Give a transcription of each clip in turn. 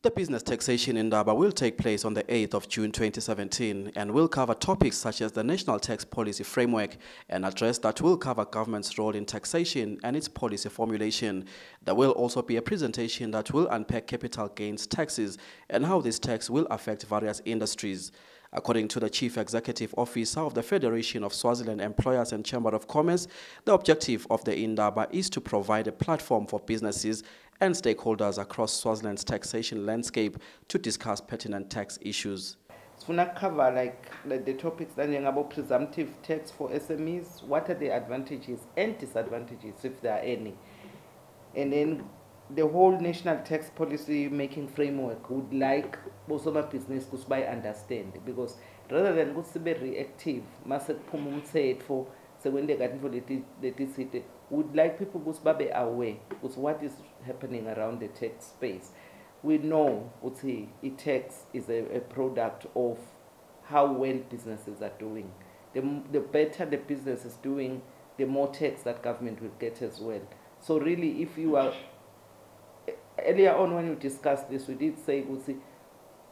The business taxation in Indaba will take place on the 8th of June 2017 and will cover topics such as the National Tax Policy Framework, an address that will cover government's role in taxation and its policy formulation. There will also be a presentation that will unpack capital gains taxes and how this tax will affect various industries. According to the Chief Executive Officer of the Federation of Swaziland Employers and Chamber of Commerce, the objective of the Indaba is to provide a platform for businesses and stakeholders across Swaziland's taxation landscape to discuss pertinent tax issues. It's going to cover the topics that are about presumptive tax for SMEs, what are the advantages and disadvantages if there are any. And then the whole national tax policy making framework would like most of our business to understand, because rather than go to be reactive, for so when they get into the city, would like people to be aware of what is happening around the tax space. We know tax is a product of how well businesses are doing. The better the business is doing, the more tax that government will get as well. So really, if you are earlier on when we discussed this, we did say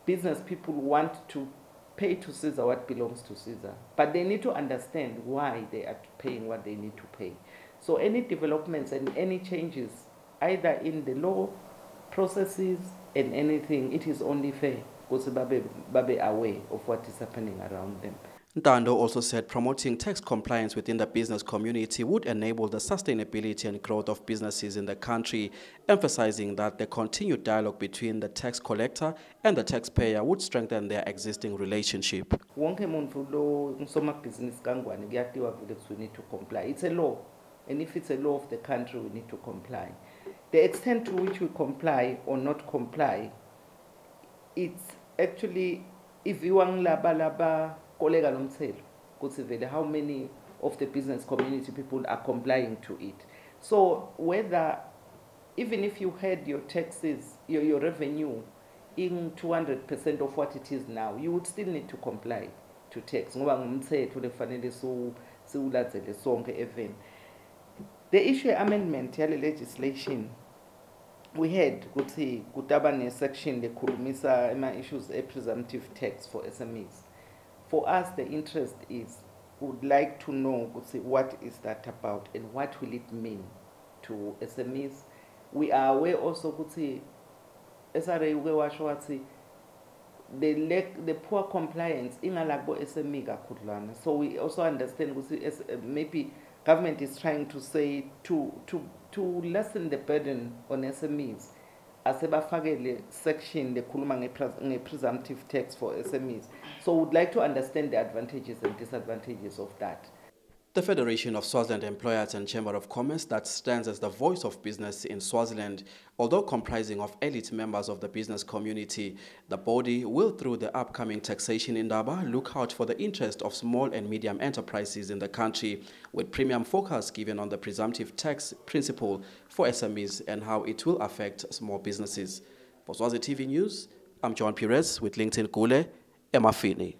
business people want to pay to Caesar what belongs to Caesar, but they need to understand why they are paying what they need to pay. So any developments and any changes, either in the law, processes, and anything, it is only fair because babe aware of what is happening around them. Ntando also said promoting tax compliance within the business community would enable the sustainability and growth of businesses in the country, emphasizing that the continued dialogue between the tax collector and the taxpayer would strengthen their existing relationship. Wonke muntu lo business kangwane kuyatiwa vile we need to comply. It's a law, and if it's a law of the country, we need to comply. The extent to which we comply or not comply, it's actually if you want laba how many of the business community people are complying to it. So whether, even if you had your taxes, your revenue in 200% of what it is now, you would still need to comply to tax. The issue amendment yale legislation, we had kutaba section the kulumisa issues a presumptive tax for SMEs. For us, the interest is, would like to know what is that about and what will it mean to SMEs. We are aware also the poor compliance in SME. So we also understand maybe government is trying to say to lessen the burden on SMEs. Asebafakele section the kuluma presumptive tax for SMEs. So we'd like to understand the advantages and disadvantages of that. The Federation of Swaziland Employers and Chamber of Commerce, that stands as the voice of business in Swaziland, although comprising of elite members of the business community, the body will, through the upcoming taxation in Indaba, look out for the interest of small and medium enterprises in the country, with premium focus given on the presumptive tax principle for SMEs and how it will affect small businesses. For Swazi TV News, I'm John Perez with LinkedIn Gule, Emafini.